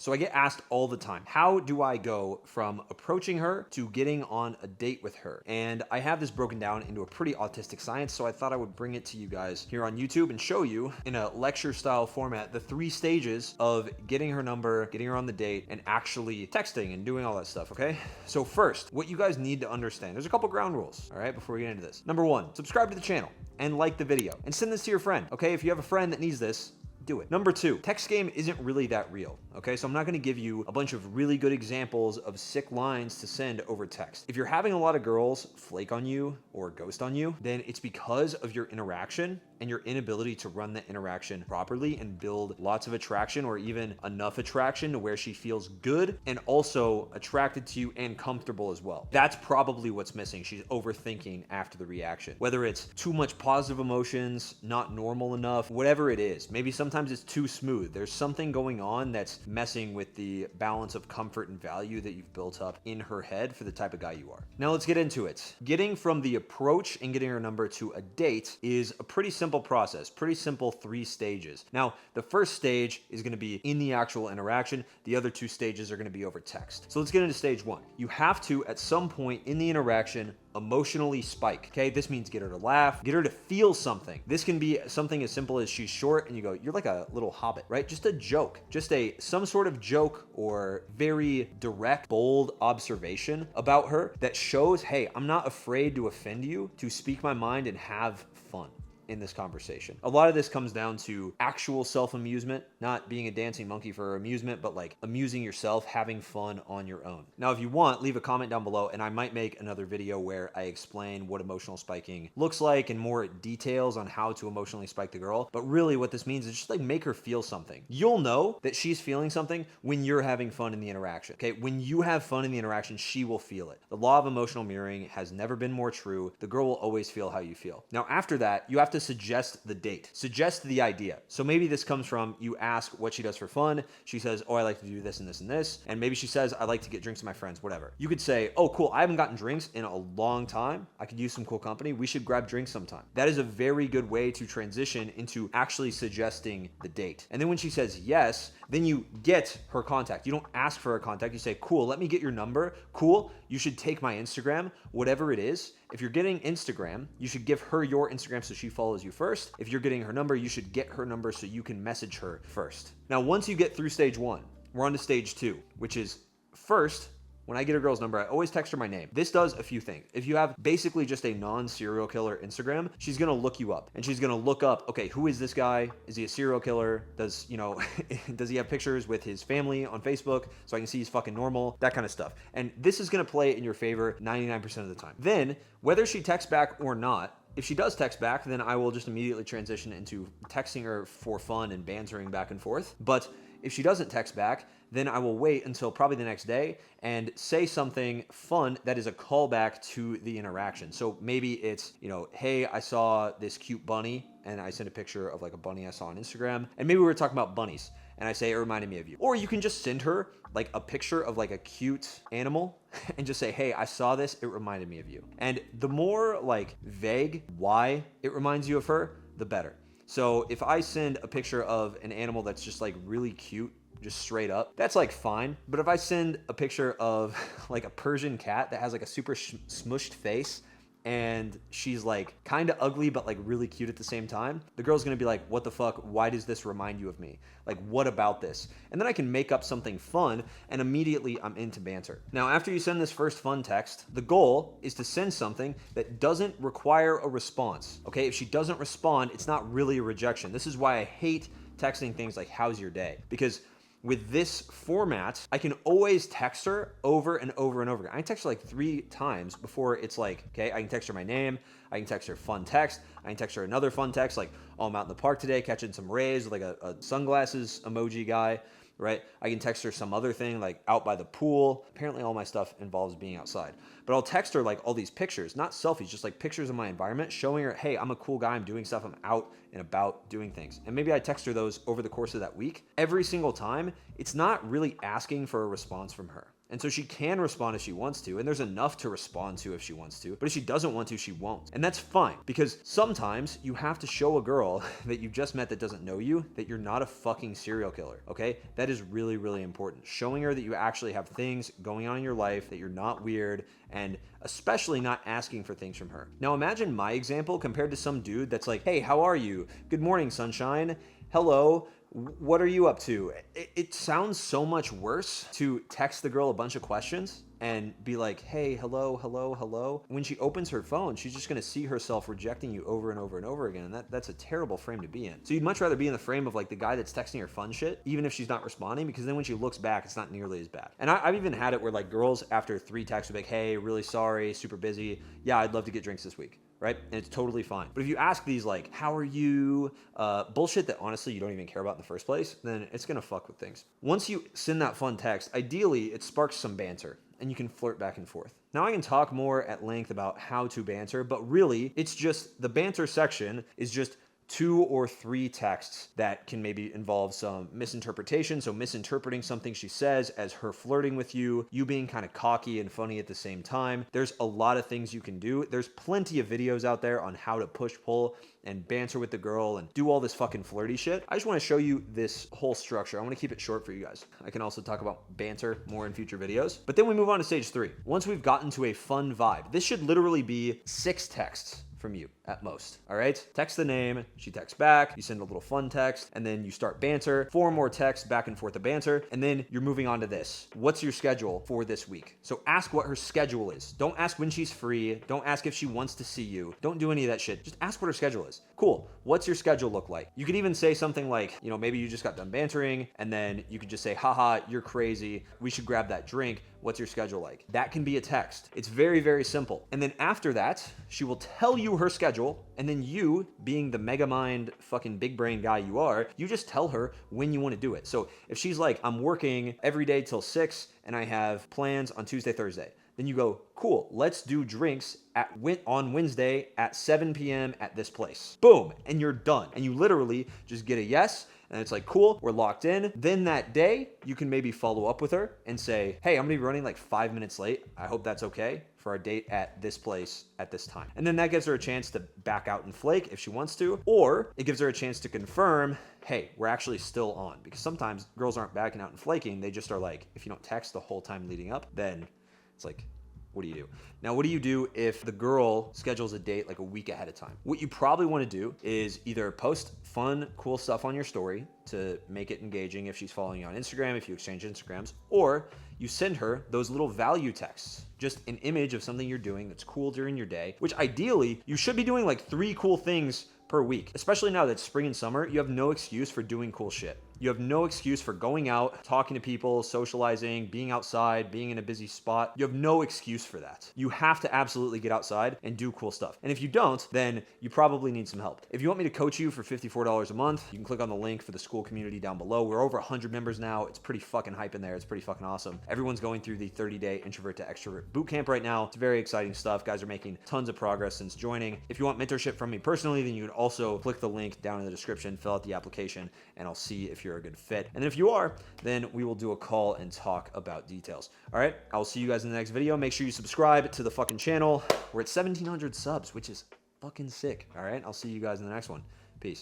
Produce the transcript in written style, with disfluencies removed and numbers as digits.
So I get asked all the time, how do I go from approaching her to getting on a date with her? And I have this broken down into a pretty autistic science, so I thought I would bring it to you guys here on YouTube and show you in a lecture style format the 3 stages of getting her number, getting her on the date, and actually texting and doing all that stuff, okay? So first, what you guys need to understand, there's a couple ground rules, all right, before we get into this. Number 1, subscribe to the channel and like the video and send this to your friend, okay? If you have a friend that needs this, do it. Number 2, text game isn't really that real, okay? So I'm not gonna give you a bunch of really good examples of sick lines to send over text. If you're having a lot of girls flake on you or ghost on you, then it's because of your interaction and your inability to run the interaction properly and build lots of attraction or even enough attraction to where she feels good and also attracted to you and comfortable as well. That's probably what's missing. She's overthinking after the reaction. Whether it's too much positive emotions, not normal enough, whatever it is. Maybe sometimes it's too smooth. There's something going on that's messing with the balance of comfort and value that you've built up in her head for the type of guy you are. Now let's get into it. Getting from the approach and getting her number to a date is a pretty simple process, pretty simple 3 stages. Now, the first stage is going to be in the actual interaction. The other 2 stages are going to be over text. So let's get into stage 1. You have to, at some point in the interaction, emotionally spike, okay? This means get her to laugh, get her to feel something. This can be something as simple as she's short and you go, you're like a little hobbit, right? Just a joke, just some sort of joke or very direct, bold observation about her that shows, hey, I'm not afraid to offend you, to speak my mind and have fun in this conversation. A lot of this comes down to actual self-amusement, not being a dancing monkey for amusement, but like amusing yourself, having fun on your own. Now, if you want, leave a comment down below and I might make another video where I explain what emotional spiking looks like and more details on how to emotionally spike the girl. But really what this means is just like make her feel something. You'll know that she's feeling something when you're having fun in the interaction, okay? When you have fun in the interaction, she will feel it. The law of emotional mirroring has never been more true. The girl will always feel how you feel. Now, after that, you have to suggest the date, suggest the idea. So maybe this comes from you ask what she does for fun. She says, oh, I like to do this and this and this. And maybe she says, I like to get drinks with my friends, whatever. You could say, oh, cool, I haven't gotten drinks in a long time. I could use some cool company. We should grab drinks sometime. That is a very good way to transition into actually suggesting the date. And then when she says yes, then you get her contact. You don't ask for her contact. You say, cool, let me get your number. Cool, you should take my Instagram, whatever it is. If you're getting Instagram, you should give her your Instagram so she follows you first. If you're getting her number, you should get her number so you can message her first. Now, once you get through stage 1, we're on to stage 2, which is first, when I get a girl's number, I always text her my name. This does a few things. If you have basically just a non-serial killer Instagram, she's gonna look you up and she's gonna look up, okay, who is this guy? Is he a serial killer? Does, does he have pictures with his family on Facebook so I can see he's fucking normal? That kind of stuff. And this is gonna play in your favor 99% of the time. Then, whether she texts back or not, if she does text back, then I will just immediately transition into texting her for fun and bantering back and forth. But if she doesn't text back, then I will wait until probably the next day and say something fun that is a callback to the interaction. So maybe it's, hey, I saw this cute bunny and I sent a picture of like a bunny I saw on Instagram. And maybe we were talking about bunnies and I say, it reminded me of you. Or you can just send her like a picture of like a cute animal and just say, hey, I saw this, it reminded me of you. And the more like vague why it reminds you of her, the better. So if I send a picture of an animal that's just like really cute, just straight up, that's like fine. But if I send a picture of like a Persian cat that has like a super smushed face and she's like kind of ugly but like really cute at the same time, the girl's gonna be like, what the fuck, why does this remind you of me? Like, what about this? And then I can make up something fun and immediately I'm into banter. Now, after you send this first fun text, the goal is to send something that doesn't require a response, okay? If she doesn't respond, it's not really a rejection. This is why I hate texting things like, how's your day? Because with this format, I can always text her over and over and over again. I can text her like 3 times before it's like, okay, I can text her my name, I can text her fun text, I can text her another fun text like, oh, I'm out in the park today catching some rays with like a sunglasses emoji guy, right? I can text her some other thing like out by the pool. Apparently all my stuff involves being outside. But I'll text her like all these pictures, not selfies, just like pictures of my environment, showing her, hey, I'm a cool guy, I'm doing stuff, I'm out and about doing things. And maybe I text her those over the course of that week. Every single time, it's not really asking for a response from her. And so she can respond if she wants to, and there's enough to respond to if she wants to, but if she doesn't want to, she won't. And that's fine, because sometimes you have to show a girl that you've just met that doesn't know you that you're not a fucking serial killer, okay? That is really, really important. Showing her that you actually have things going on in your life, that you're not weird, and especially not asking for things from her. Now imagine my example compared to some dude that's like, hey, how are you? Good morning, sunshine. Hello. What are you up to? It sounds so much worse to text the girl a bunch of questions and be like, hey, hello, hello, hello. When she opens her phone, she's just gonna see herself rejecting you over and over and over again. And that's a terrible frame to be in. So you'd much rather be in the frame of like the guy that's texting her fun shit, even if she's not responding, because then when she looks back, it's not nearly as bad. And I've even had it where like girls after 3 texts would be like, hey, really sorry, super busy. Yeah, I'd love to get drinks this week. Right? And it's totally fine. But if you ask these like, how are you, bullshit that honestly you don't even care about in the first place, then it's gonna fuck with things. Once you send that fun text, ideally it sparks some banter and you can flirt back and forth. Now I can talk more at length about how to banter, but really it's just the banter section is just 2 or 3 texts that can maybe involve some misinterpretation. So misinterpreting something she says as her flirting with you, you being kind of cocky and funny at the same time. There's a lot of things you can do. There's plenty of videos out there on how to push pull and banter with the girl and do all this fucking flirty shit. I just want to show you this whole structure. I want to keep it short for you guys. I can also talk about banter more in future videos. But then we move on to stage 3. Once we've gotten to a fun vibe, this should literally be 6 texts from you at most. All right, text the name, she texts back, you send a little fun text, and then you start banter, 4 more texts back and forth of banter, and then you're moving on to this. What's your schedule for this week? So ask what her schedule is. Don't ask when she's free. Don't ask if she wants to see you. Don't do any of that shit. Just ask what her schedule is. Cool. What's your schedule look like? You could even say something like, you know, maybe you just got done bantering, and then you could just say, haha, you're crazy. We should grab that drink. What's your schedule like? That can be a text. It's very, very simple. And then after that, she will tell you her schedule. And then you, being the mega mind fucking big brain guy you are, you just tell her when you want to do it. So if she's like, I'm working every day till 6 and I have plans on Tuesday, Thursday, then you go, cool, let's do drinks on Wednesday at 7 p.m. at this place. Boom, and you're done. And you literally just get a yes, and it's like, cool, we're locked in. Then that day, you can maybe follow up with her and say, hey, I'm gonna be running like 5 minutes late. I hope that's okay for our date at this place at this time. And then that gives her a chance to back out and flake if she wants to, or it gives her a chance to confirm, hey, we're actually still on. Because sometimes girls aren't backing out and flaking. They just are like, if you don't text the whole time leading up, then it's like, what do you do? Now, what do you do if the girl schedules a date like a week ahead of time? What you probably want to do is either post fun, cool stuff on your story to make it engaging if she's following you on Instagram, if you exchange Instagrams, or you send her those little value texts, just an image of something you're doing that's cool during your day, which ideally you should be doing like 3 cool things per week. Especially now that it's spring and summer, you have no excuse for doing cool shit. You have no excuse for going out, talking to people, socializing, being outside, being in a busy spot. You have no excuse for that. You have to absolutely get outside and do cool stuff. And if you don't, then you probably need some help. If you want me to coach you for $54 a month, you can click on the link for the school community down below. We're over 100 members now. It's pretty fucking hype in there. It's pretty fucking awesome. Everyone's going through the 30-day introvert to extrovert bootcamp right now. It's very exciting stuff. Guys are making tons of progress since joining. If you want mentorship from me personally, then you can also click the link down in the description, fill out the application, and I'll see if you're a good fit. And then if you are, then we will do a call and talk about details. All right, I will see you guys in the next video. Make sure you subscribe to the fucking channel. We're at 1,700 subs, which is fucking sick. All right, I'll see you guys in the next one. Peace.